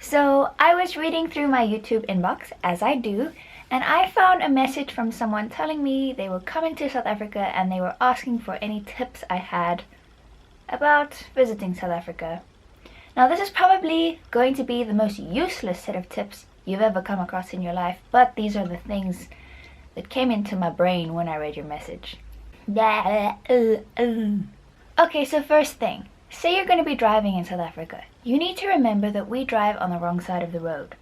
So I was reading through my YouTube inbox, as I do, and I found a message from someone telling me they were coming to South Africa and they were asking for any tips I had about visiting South Africa. Now this is probably going to be the most useless set of tips you've ever come across in your life, but these are the things that came into my brain when I read your message. Okay, so first thing. Say you're going to be driving in South Africa. You need to remember that we drive on the wrong side of the road.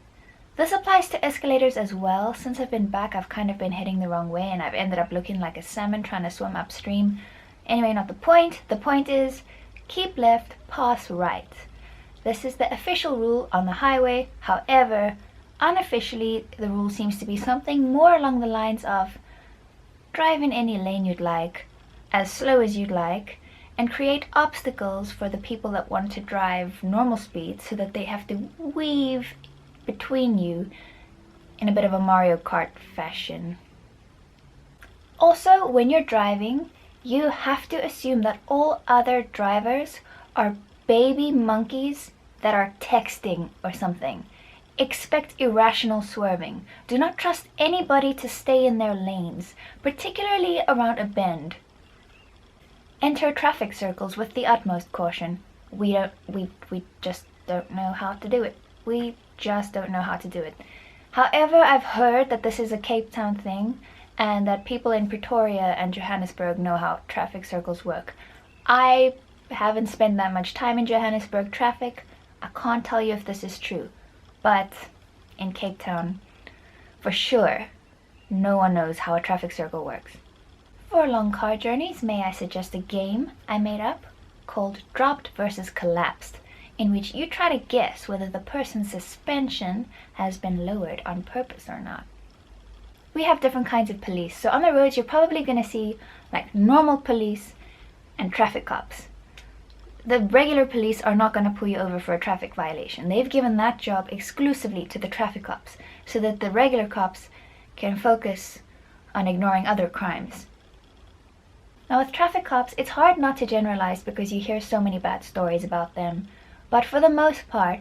This applies to escalators as well. Since I've been back, I've kind of been heading the wrong way and I've ended up looking like a salmon trying to swim upstream. Anyway, not the point. The point is, keep left, pass right. This is the official rule on the highway. However, unofficially, the rule seems to be something more along the lines of drive in any lane you'd like, as slow as you'd like, and create obstacles for the people that want to drive normal speed so that they have to weave between you in a bit of a Mario Kart fashion. Also, when you're driving, you have to assume that all other drivers are baby monkeys that are texting or something. Expect irrational swerving. Do not trust anybody to stay in their lanes, particularly around a bend. Enter traffic circles with the utmost caution. We just don't know how to do it. We just don't know how to do it. However, I've heard that this is a Cape Town thing and that people in Pretoria and Johannesburg know how traffic circles work. I haven't spent that much time in Johannesburg traffic. I can't tell you if this is true. But in Cape Town, for sure, no one knows how a traffic circle works. For long car journeys, may I suggest a game I made up called Dropped versus Collapsed, in which you try to guess whether the person's suspension has been lowered on purpose or not. We have different kinds of police, so on the roads you're probably going to see like normal police and traffic cops. The regular police are not going to pull you over for a traffic violation. They've given that job exclusively to the traffic cops so that the regular cops can focus on ignoring other crimes. Now with traffic cops, it's hard not to generalize because you hear so many bad stories about them, but for the most part,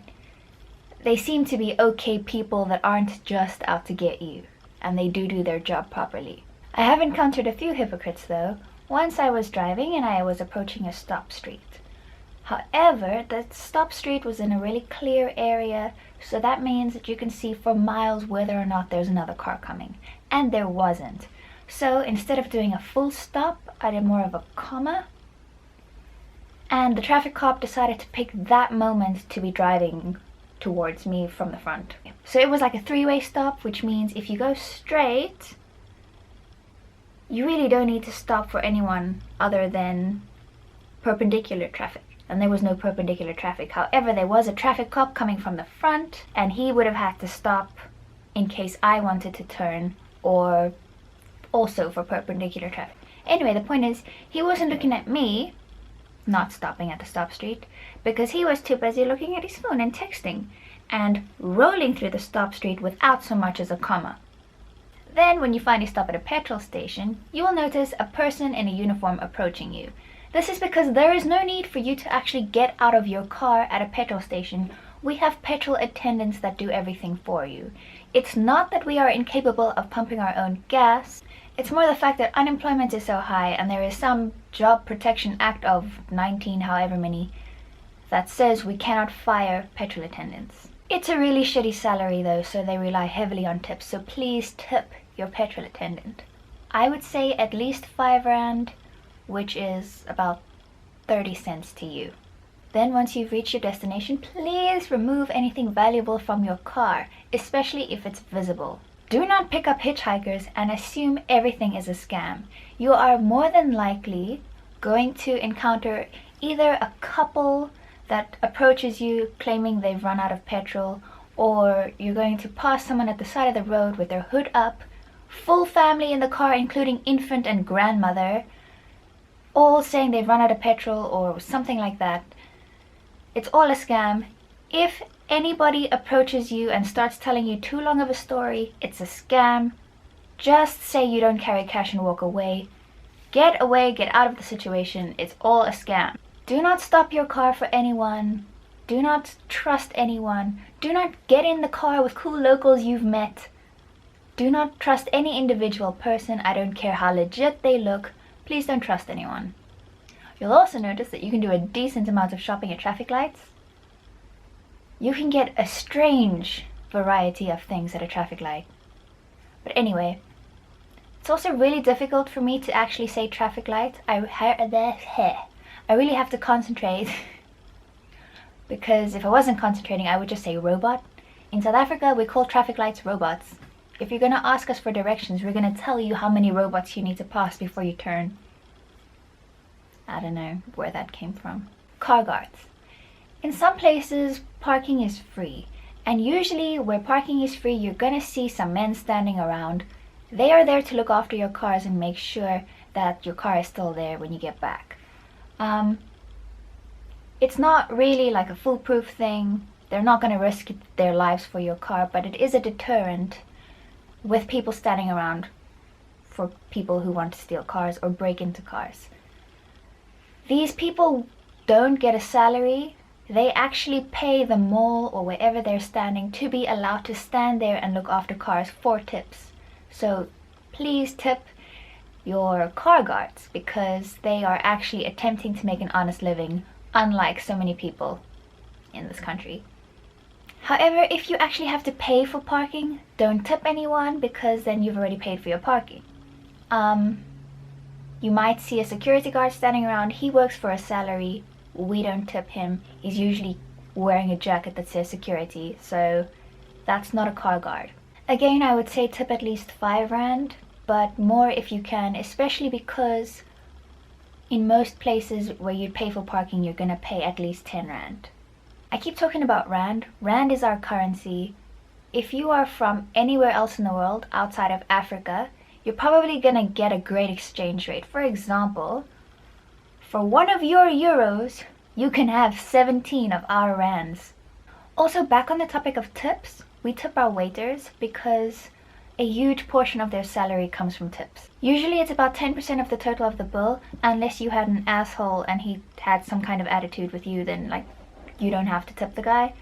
they seem to be okay people that aren't just out to get you, and they do their job properly. I have encountered a few hypocrites though. Once I was driving and I was approaching a stop street. However, the stop street was in a really clear area, so that means that you can see for miles whether or not there's another car coming, and there wasn't. So instead of doing a full stop, I did more of a comma. And the traffic cop decided to pick that moment to be driving towards me from the front. So it was like a three-way stop, which means if you go straight, you really don't need to stop for anyone other than perpendicular traffic. And there was no perpendicular traffic. However, there was a traffic cop coming from the front, and he would have had to stop in case I wanted to turn, or also for perpendicular traffic. Anyway, the point is, he wasn't looking at me, not stopping at the stop street, because he was too busy looking at his phone and texting, and rolling through the stop street without so much as a comma. Then, when you finally stop at a petrol station, you will notice a person in a uniform approaching you. This is because there is no need for you to actually get out of your car at a petrol station. We have petrol attendants that do everything for you. It's not that we are incapable of pumping our own gas. It's more the fact that unemployment is so high and there is some Job Protection Act of 19 however many that says we cannot fire petrol attendants. It's a really shitty salary though, so they rely heavily on tips, so please tip your petrol attendant. I would say at least 5 rand, which is about 30 cents to you. Then once you've reached your destination, please remove anything valuable from your car, especially if it's visible. Do not pick up hitchhikers and assume everything is a scam. You are more than likely going to encounter either a couple that approaches you claiming they've run out of petrol, or you're going to pass someone at the side of the road with their hood up, full family in the car including infant and grandmother, all saying they've run out of petrol or something like that. It's all a scam. If anybody approaches you and starts telling you too long of a story, it's a scam. Just say you don't carry cash and walk away. Get away, get out of the situation. It's all a scam. Do not stop your car for anyone. Do not trust anyone. Do not get in the car with cool locals you've met. Do not trust any individual person. I don't care how legit they look. Please don't trust anyone. You'll also notice that you can do a decent amount of shopping at traffic lights. You can get a strange variety of things at a traffic light. But anyway, it's also really difficult for me to actually say traffic light. I really have to concentrate because if I wasn't concentrating, I would just say robot. In South Africa, we call traffic lights robots. If you're gonna ask us for directions, we're gonna tell you how many robots you need to pass before you turn. I don't know where that came from. Car guards. In some places, parking is free. And usually where parking is free, you're gonna see some men standing around. They are there to look after your cars and make sure that your car is still there when you get back. It's not really like a foolproof thing. They're not gonna risk their lives for your car, but it is a deterrent with people standing around for people who want to steal cars or break into cars. These people don't get a salary. They actually pay the mall or wherever they're standing to be allowed to stand there and look after cars for tips. So please tip your car guards because they are actually attempting to make an honest living, unlike so many people in this country. However, if you actually have to pay for parking, don't tip anyone because then you've already paid for your parking. You might see a security guard standing around. He works for a salary. We don't tip him. He's usually wearing a jacket that says security, so that's not a car guard. Again, I would say tip at least 5 rand, but more if you can, especially because in most places where you'd pay for parking, you're gonna pay at least 10 rand. I keep talking about rand. Rand is our currency. If you are from anywhere else in the world outside of Africa, you're probably gonna get a great exchange rate. For example, for 1 of your euros, you can have 17 of our rands. Also, back on the topic of tips, we tip our waiters because a huge portion of their salary comes from tips. Usually it's about 10% of the total of the bill, unless you had an asshole and he had some kind of attitude with you, then like you don't have to tip the guy.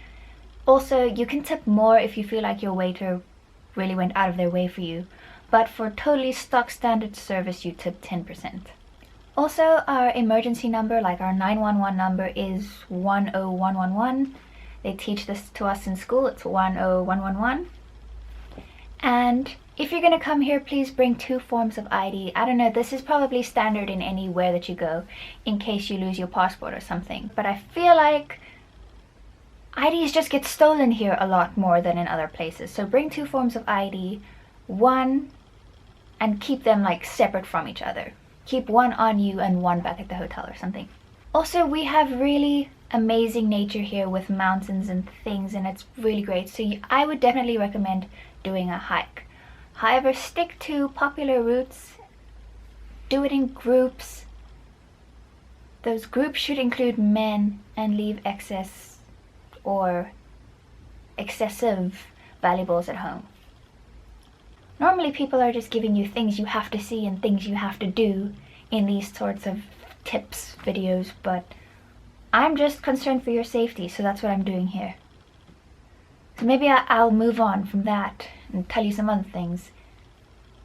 Also, you can tip more if you feel like your waiter really went out of their way for you, but for totally stock standard service you tip 10%. Also, our emergency number, like our 911 number, is 10111. They teach this to us in school. It's 10111. And if you're gonna come here, please bring 2 forms of ID. I don't know, this is probably standard in anywhere that you go in case you lose your passport or something. But I feel like IDs just get stolen here a lot more than in other places. So bring 2 forms of ID, one, and keep them like separate from each other. Keep one on you and one back at the hotel or something. Also, we have really amazing nature here with mountains and things, and it's really great. So I would definitely recommend doing a hike. However, stick to popular routes. Do it in groups. Those groups should include men and leave excess or excessive valuables at home. Normally people are just giving you things you have to see and things you have to do in these sorts of tips videos, but I'm just concerned for your safety, so that's what I'm doing here. So maybe I'll move on from that and tell you some other things.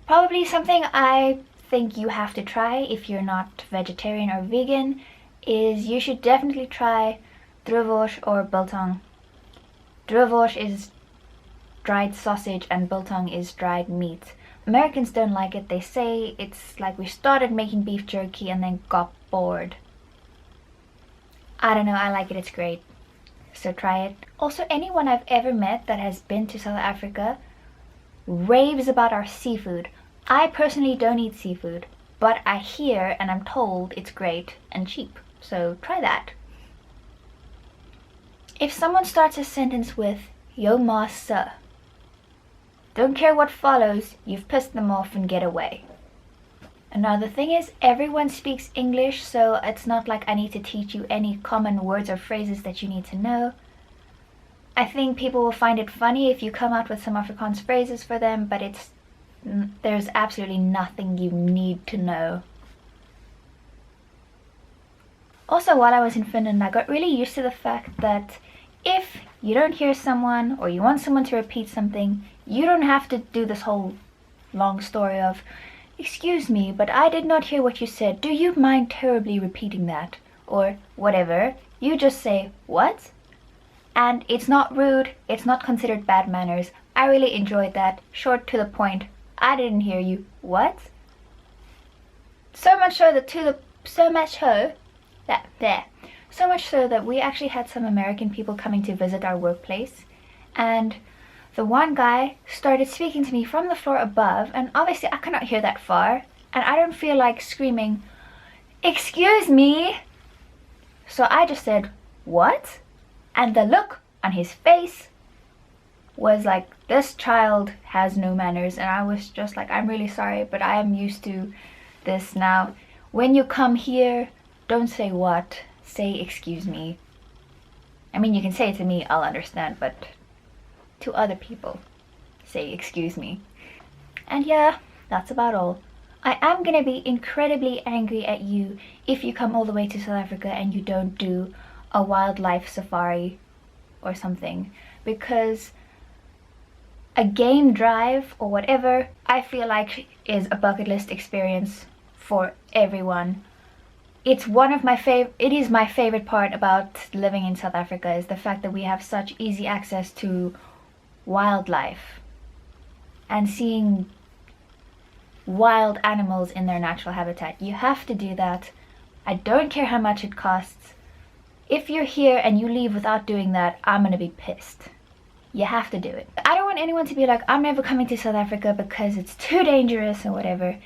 Probably something I think you have to try if you're not vegetarian or vegan is you should definitely try droeworst or biltong. Droeworst is dried sausage and biltong is dried meat. Americans don't like it. They say it's like we started making beef jerky and then got bored. I don't know, I like it, it's great. So try it. Also, anyone I've ever met that has been to South Africa raves about our seafood. I personally don't eat seafood, but I hear and I'm told it's great and cheap. So try that. If someone starts a sentence with, "Yo massa," don't care what follows, you've pissed them off and get away. Another thing is, everyone speaks English, so it's not like I need to teach you any common words or phrases that you need to know. I think people will find it funny if you come out with some Afrikaans phrases for them, but there's absolutely nothing you need to know. Also, while I was in Finland, I got really used to the fact that If you don't hear someone or you want someone to repeat something, you don't have to do this whole long story of, excuse me, but I did not hear what you said. Do you mind terribly repeating that? Or whatever. You just say, what? And it's not rude, it's not considered bad manners. I really enjoyed that. Short to the point. I didn't hear you. What? So much so that we actually had some American people coming to visit our workplace, and the one guy started speaking to me from the floor above, and obviously I cannot hear that far, and I don't feel like screaming, excuse me. So I just said, what? And the look on his face was like, this child has no manners. And I was just like, I'm really sorry, but I am used to this now. When you come here, don't say what, say excuse me. I mean, you can say it to me, I'll understand, but to other people, say excuse me. And yeah, that's about all. I am gonna be incredibly angry at you if you come all the way to South Africa and you don't do a wildlife safari or something, because a game drive or whatever, I feel like is a bucket list experience for everyone. It is my favorite part about living in South Africa, is the fact that we have such easy access to wildlife and seeing wild animals in their natural habitat. You have to do that. I don't care how much it costs. If you're here and you leave without doing that, I'm gonna be pissed. You have to do it. I don't want anyone to be like, I'm never coming to South Africa because it's too dangerous or whatever.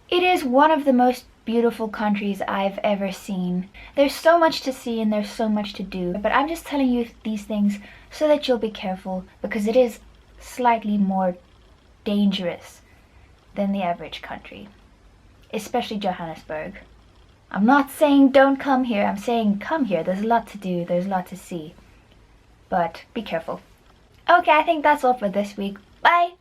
It is one of the most beautiful countries I've ever seen. There's so much to see and there's so much to do. But I'm just telling you these things so that you'll be careful, because it is slightly more dangerous than the average country, especially Johannesburg. I'm not saying don't come here, I'm saying come here. There's a lot to do, there's a lot to see. But be careful. Okay, I think that's all for this week. Bye!